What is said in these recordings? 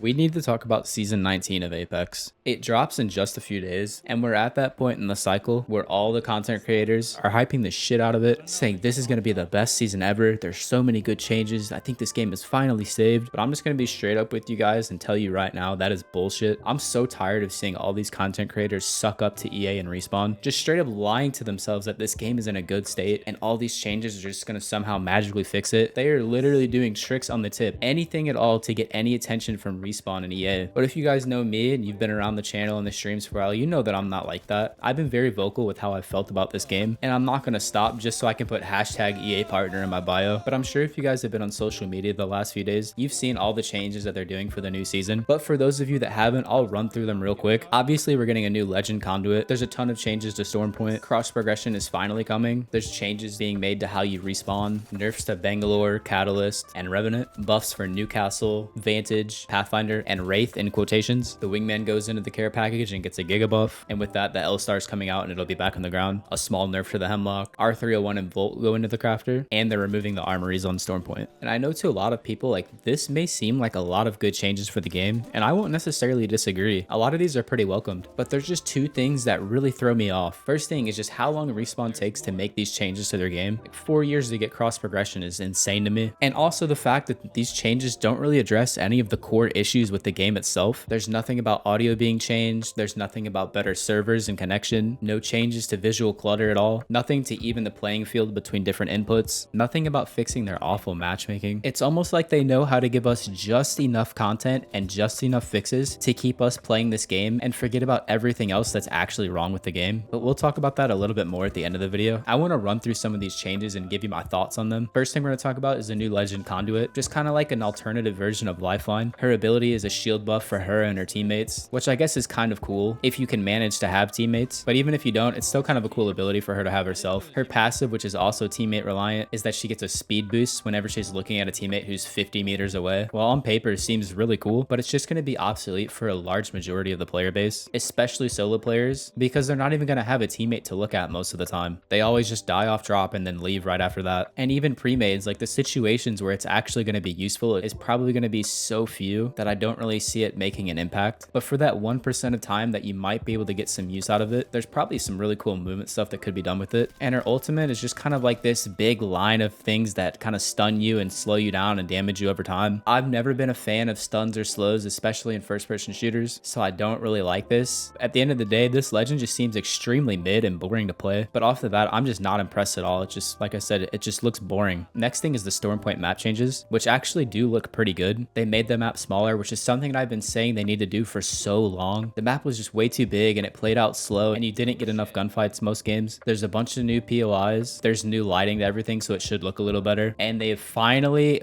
We need to talk about Season 19 of Apex. It drops in just a few days, and we're at that point in the cycle where all the content creators are hyping the shit out of it, saying this is going to be the best season ever. There's so many good changes. I think this game is finally saved. But I'm just going to be straight up with you guys and tell you right now that is bullshit. I'm so tired of seeing all these content creators suck up to EA and Respawn, just straight up lying to themselves that this game is in a good state and all these changes are just going to somehow magically fix it. They are literally doing tricks on the tip, anything at all to get any attention from Respawn and EA. But if you guys know me and you've been around the channel and the streams for a while, you know that I'm not like that. I've been very vocal with how I felt about this game, and I'm not going to stop just so I can put hashtag EA partner in my bio. But I'm sure if you guys have been on social media the last few days, you've seen all the changes that they're doing for the new season. But for those of you that haven't, I'll run through them real quick. Obviously, we're getting a new legend conduit. There's a ton of changes to Stormpoint. Cross progression is finally coming. There's changes being made to how you respawn, nerfs to Bangalore, Catalyst, and Revenant, buffs for Newcastle, Vantage, Pathfinder, and Wraith in quotations. The Wingman goes into the care package and gets a Giga buff, and with that, the L-Star's coming out and it'll be back on the ground. A small nerf to the Hemlock, R301 and Volt go into the crafter, and they're removing the armories on Stormpoint. And I know to a lot of people, like, this may seem like a lot of good changes for the game, and I won't necessarily disagree. A lot of these are pretty welcomed, but there's just two things that really throw me off. First thing is just how long Respawn takes to make these changes to their game. Like 4 years to get cross progression is insane to me. And also the fact that these changes don't really address any of the core issues with the game itself. There's nothing about audio being changed. There's nothing about better servers and connection. No changes to visual clutter at all. Nothing to even the playing field between different inputs. Nothing about fixing their awful matchmaking. It's almost like they know how to give us just enough content and just enough fixes to keep us playing this game and forget about everything else that's actually wrong with the game. But we'll talk about that a little bit more at the end of the video. I want to run through some of these changes and give you my thoughts on them. First thing we're going to talk about is the new legend conduit, just kind of like an alternative version of Lifeline. Her ability is a shield buff for her and her teammates, which I guess is kind of cool if you can manage to have teammates, but even if you don't, it's still kind of a cool ability for her to have herself. Her passive, which is also teammate reliant, is that she gets a speed boost whenever she's looking at a teammate who's 50 meters away. Well, on paper seems really cool, but it's just going to be obsolete for a large majority of the player base, especially solo players, because they're not even going to have a teammate to look at most of the time. They always just die off drop and then leave right after that. And even pre-mades, like the situations where it's actually going to be useful is probably going to be so few that I don't really see it making an impact. But for that 1% of time that you might be able to get some use out of it, there's probably some really cool movement stuff that could be done with it. And her ultimate is just kind of like this big line of things that kind of stun you and slow you down and damage you over time. I've never been a fan of stuns or slows, especially in first-person shooters, so I don't really like this. At the end of the day, this legend just seems extremely mid and boring to play. But off the bat, I'm just not impressed at all. It's just, like I said, it just looks boring. Next thing is the Stormpoint map changes, which actually do look pretty good. They made the map smaller, which is something that I've been saying they need to do for so long. The map was just way too big and it played out slow and you didn't get enough gunfights most games. There's a bunch of new POIs. There's new lighting to everything, so it should look a little better. And they finally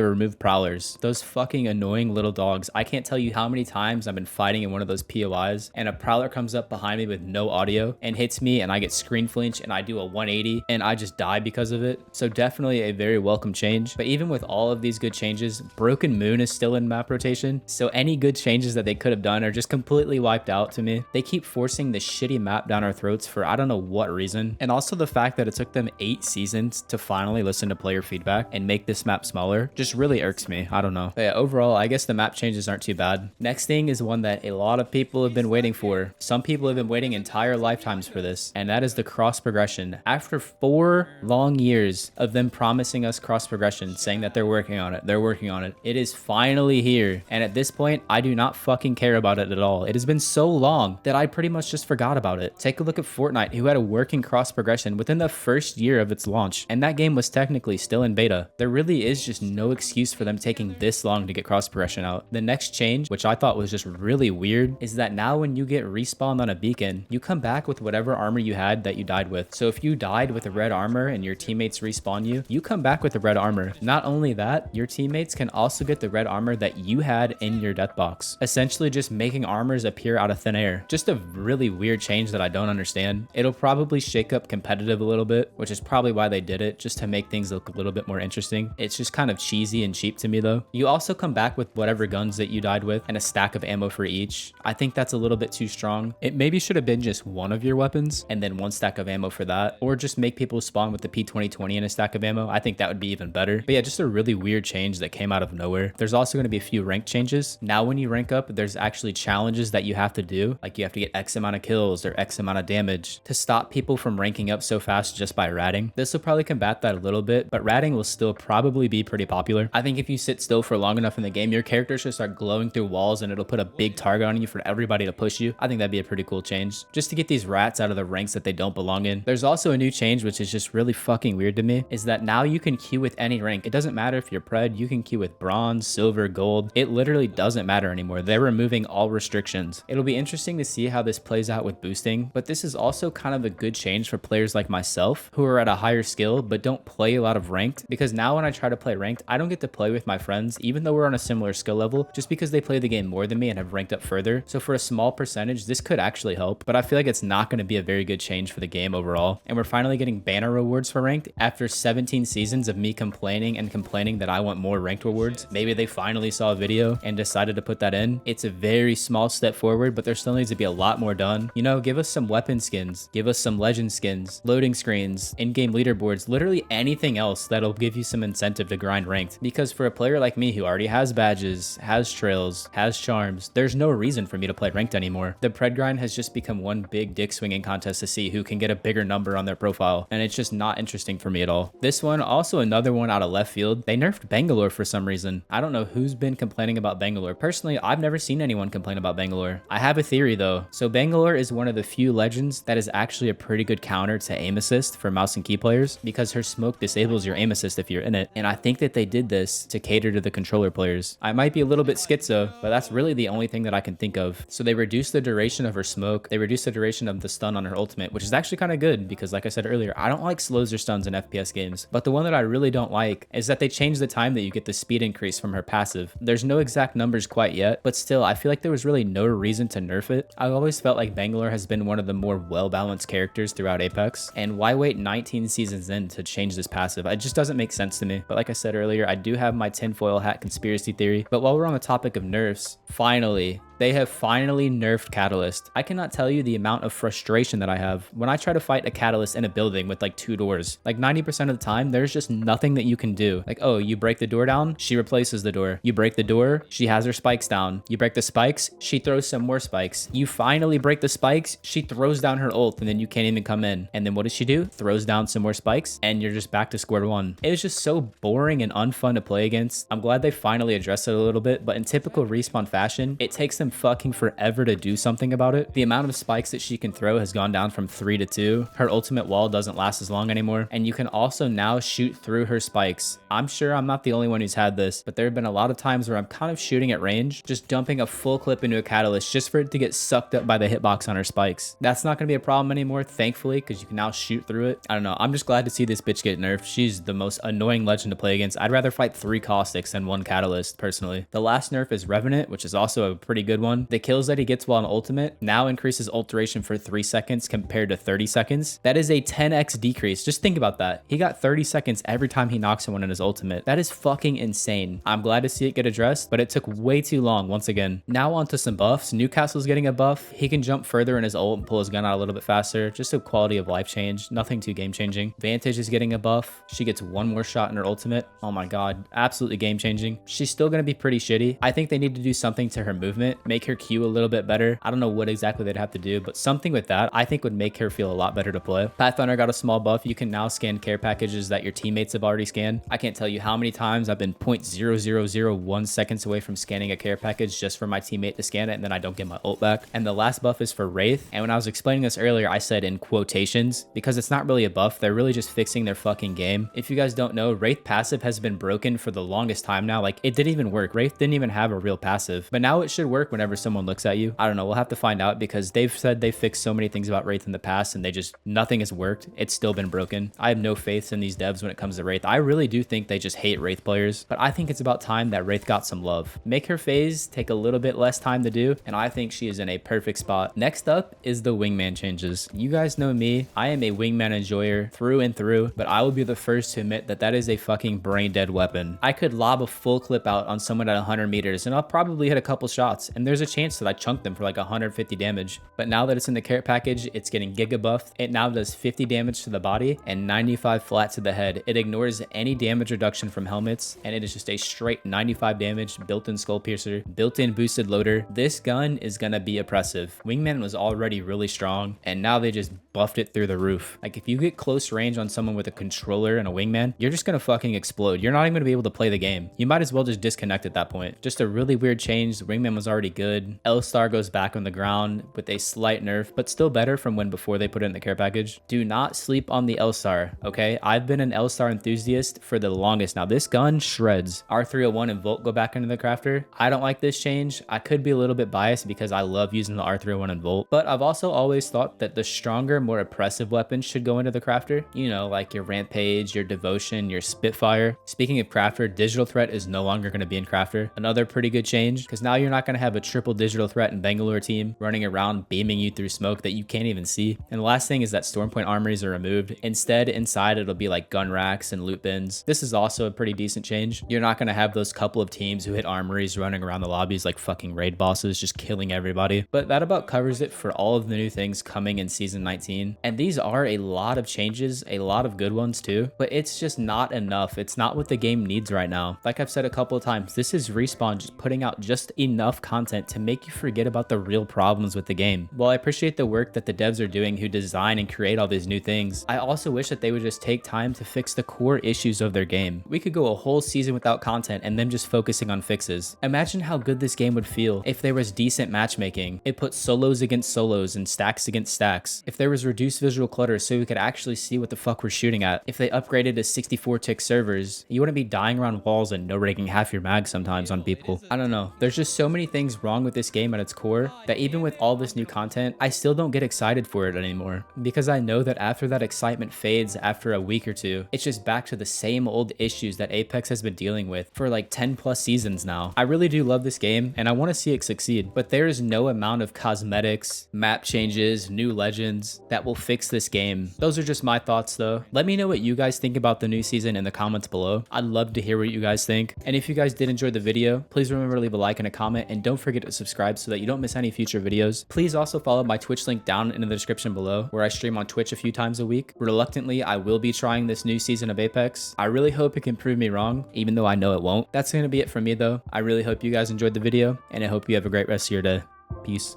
removed prowlers. Those fucking annoying little dogs. I can't tell you how many times I've been fighting in one of those POIs and a prowler comes up behind me with no audio and hits me and I get screen flinch and I do a 180 and I just die because of it. So definitely a very welcome change. But even with all of these good changes, Broken Moon is still in map rotation. So any good changes that they could have done are just completely wiped out to me. They keep forcing this shitty map down our throats for I don't know what reason. And also the fact that it took them 8 seasons to finally listen to player feedback and make this map smaller just really irks me. I don't know. But yeah, overall, I guess the map changes aren't too bad. Next thing is one that a lot of people have been waiting for. Some people have been waiting entire lifetimes for this, and that is the cross progression. After 4 long years of them promising us cross progression, saying that they're working on it, it is finally here. And at this point, I do not fucking care about it at all. It has been so long that I pretty much just forgot about it. Take a look at Fortnite, who had a working cross progression within the first year of its launch, and that game was technically still in beta. There really is just no excuse for them taking this long to get cross progression out. The next change, which I thought was just really weird, is that now when you get respawned on a beacon, you come back with whatever armor you had that you died with. So if you died with a red armor and your teammates respawn you, you come back with the red armor. Not only that, your teammates can also get the red armor that you had in your death box, essentially just making armors appear out of thin air. Just a really weird change that I don't understand. It'll probably shake up competitive a little bit, which is probably why they did it, just to make things look a little bit more interesting. It's just kind of cheesy and cheap to me though. You also come back with whatever guns that you died with and a stack of ammo for each. I think that's a little bit too strong. It maybe should have been just one of your weapons and then 1 stack of ammo for that, or just make people spawn with the P2020 and a stack of ammo. I think that would be even better. But yeah, just a really weird change that came out of nowhere. There's also going to be a few rank changes. Now when you rank up, there's actually challenges that you have to do, like you have to get X amount of kills or X amount of damage to stop people from ranking up so fast just by ratting. This will probably combat that a little bit, but ratting will still probably be pretty popular. I think if you sit still for long enough in the game, your character should start glowing through walls and it'll put a big target on you for everybody to push you. I think that'd be a pretty cool change, just to get these rats out of the ranks that they don't belong in. There's also a new change, which is just really fucking weird to me, is that now you can queue with any rank. It doesn't matter if you're pred, you can queue with bronze, silver, gold. It literally doesn't matter anymore. They're removing all restrictions. It'll be interesting to see how this plays out with boosting, but this is also kind of a good change for players like myself who are at a higher skill but don't play a lot of ranked, because now when I try to play ranked, I don't get to play with my friends even though we're on a similar skill level, just because they play the game more than me and have ranked up further. So for a small percentage, this could actually help, but I feel like it's not going to be a very good change for the game overall. And we're finally getting banner rewards for ranked after 17 seasons of me complaining that I want more ranked rewards. Maybe they finally saw a video and decided to put that in. It's a very small step forward, but there still needs to be a lot more done. You know, give us some weapon skins, give us some legend skins, loading screens, in-game leaderboards, literally anything else that'll give you some incentive to grind ranked. Because for a player like me who already has badges, has trails, has charms, there's no reason for me to play ranked anymore. The pred grind has just become one big dick swinging contest to see who can get a bigger number on their profile, and it's just not interesting for me at all. This one, also another one out of left field, they nerfed Bangalore for some reason. I don't know who's been complaining about Bangalore. Personally, I've never seen anyone complain about Bangalore. I have a theory though. So Bangalore is one of the few legends that is actually a pretty good counter to aim assist for mouse and key players, because her smoke disables your aim assist if you're in it, and I think that they did this to cater to the controller players. I might be a little bit schizo, but that's really the only thing that I can think of. So they reduced the duration of her smoke, they reduced the duration of the stun on her ultimate, which is actually kind of good, because like I said earlier, I don't like slows or stuns in FPS games. But the one that I really don't like is that they changed the time that you get the speed increase from her passive. There's no exact numbers quite yet, but still, I feel like there was really no reason to nerf it. I've always felt like Bangalore has been one of the more well-balanced characters throughout Apex, and why wait 19 seasons in to change this passive? It just doesn't make sense to me. But like I said earlier, I do have my tinfoil hat conspiracy theory. But while we're on the topic of nerfs, finally, they have finally nerfed Catalyst. I cannot tell you the amount of frustration that I have when I try to fight a Catalyst in a building with like 2 doors. Like 90% of the time, there's just nothing that you can do. Like, oh, you break the door down, she replaces the door. You break the door, she has her spikes down. You break the spikes, she throws some more spikes. You finally break the spikes, she throws down her ult, and then you can't even come in. And then what does she do? Throws down some more spikes, and you're just back to square one. It was just so boring and unfun to play against. I'm glad they finally addressed it a little bit, but in typical Respawn fashion, it takes them fucking forever to do something about it. The amount of spikes that she can throw has gone down from 3 to 2. Her ultimate wall doesn't last as long anymore, and you can also now shoot through her spikes. I'm sure I'm not the only one who's had this, but there have been a lot of times where I'm kind of shooting at range, just dumping a full clip into a Catalyst just for it to get sucked up by the hitbox on her spikes. That's not going to be a problem anymore, thankfully, because you can now shoot through it. I don't know, I'm just glad to see this bitch get nerfed. She's the most annoying legend to play against. I'd rather fight 3 caustics than 1 Catalyst, personally. The last nerf is Revenant, which is also a pretty good one. The kills that he gets while on ultimate now increases ult duration for 3 seconds compared to 30 seconds. That is a 10x decrease. Just think about that. He got 30 seconds every time he knocks someone in his ultimate. That is fucking insane. I'm glad to see it get addressed, but it took way too long once again. Now onto some buffs. Newcastle's getting a buff. He can jump further in his ult and pull his gun out a little bit faster. Just a quality of life change. Nothing too game changing. Vantage is getting a buff. She gets 1 more shot in her ultimate. Oh my god. Absolutely game changing. She's still going to be pretty shitty. I think they need to do something to her movement. Make her Q a little bit better. I don't know what exactly they'd have to do, but something with that I think would make her feel a lot better to play. Pathfinder got a small buff. You can now scan care packages that your teammates have already scanned. I can't tell you how many times I've been 0.0001 seconds away from scanning a care package just for my teammate to scan it, and then I don't get my ult back. And the last buff is for Wraith. And when I was explaining this earlier, I said in quotations because it's not really a buff. They're really just fixing their fucking game. If you guys don't know, Wraith passive has been broken for the longest time now. Like, it didn't even work. Wraith didn't even have a real passive, but now it should work whenever someone looks at you. I don't know. We'll have to find out because they've said they fixed so many things about Wraith in the past and nothing has worked. It's still been broken. I have no faith in these devs when it comes to Wraith. I really do think they just hate Wraith players, but I think it's about time that Wraith got some love. Make her phase take a little bit less time to do, and I think she is in a perfect spot. Next up is the wingman changes. You guys know me. I am a wingman enjoyer through and through, but I will be the first to admit that that is a fucking brain dead weapon. I could lob a full clip out on someone at 100 meters and I'll probably hit a couple shots and there's a chance that I chunked them for like 150 damage. But now that it's in the carrot package, it's getting giga buffed. It now does 50 damage to the body and 95 flat to the head. It ignores any damage reduction from helmets, and it is just a straight 95 damage, built-in skull piercer, built-in boosted loader. This gun is gonna be oppressive. Wingman was already really strong, and now they just buffed it through the roof. Like, if you get close range on someone with a controller and a wingman, you're just gonna fucking explode. You're not even gonna be able to play the game. You might as well just disconnect at that point. Just a really weird change. The wingman was already good. L-Star goes back on the ground with a slight nerf, but still better from when before they put it in the care package. Do not sleep on the L-Star, okay? I've been an L-Star enthusiast for the longest now. This gun shreds. R301 and Volt go back into the crafter. I don't like this change. I could be a little bit biased because I love using the R301 and Volt, but I've also always thought that the stronger, more oppressive weapons should go into the crafter. You know, like your Rampage, your Devotion, your Spitfire. Speaking of crafter, digital threat is no longer going to be in crafter. Another pretty good change, because now you're not going to have a triple digital threat in Bangalore team running around beaming you through smoke that you can't even see. And the last thing is that storm point armories are removed. Instead, inside it'll be like gun racks and loot bins. This is also a pretty decent change. You're not going to have those couple of teams who hit armories running around the lobbies like fucking raid bosses just killing everybody. But that about covers it for all of the new things coming in season 19. And these are a lot of changes, a lot of good ones too, but it's just not enough. It's not what the game needs right now. Like I've said a couple of times, this is Respawn just putting out just enough content to make you forget about the real problems with the game. While I appreciate the work that the devs are doing who design and create all these new things, I also wish that they would just take time to fix the core issues of their game. We could go a whole season without content and them just focusing on fixes. Imagine how good this game would feel if there was decent matchmaking. It put solos against solos and stacks against stacks. If there was reduced visual clutter so we could actually see what the fuck we're shooting at. If they upgraded to 64 tick servers, you wouldn't be dying around walls and no raking half your mag sometimes on people. I don't know. There's just so many things wrong with this game at its core that even with all this new content, I still don't get excited for it anymore, because I know that after that excitement fades after a week or two, it's just back to the same old issues that Apex has been dealing with for like 10 plus seasons now. I really do love this game and I want to see it succeed, but there is no amount of cosmetics, map changes, new legends that will fix this game. Those are just my thoughts though. Let me know what you guys think about the new season in the comments below. I'd love to hear what you guys think. And if you guys did enjoy the video, please remember to leave a like and a comment, and don't forget to subscribe so that you don't miss any future videos. Please also follow my Twitch link down in the description below, where I stream on Twitch a few times a week. Reluctantly, I will be trying this new season of Apex. I really hope it can prove me wrong, even though I know it won't. That's going to be it for me though. I really hope you guys enjoyed the video, and I hope you have a great rest of your day. Peace.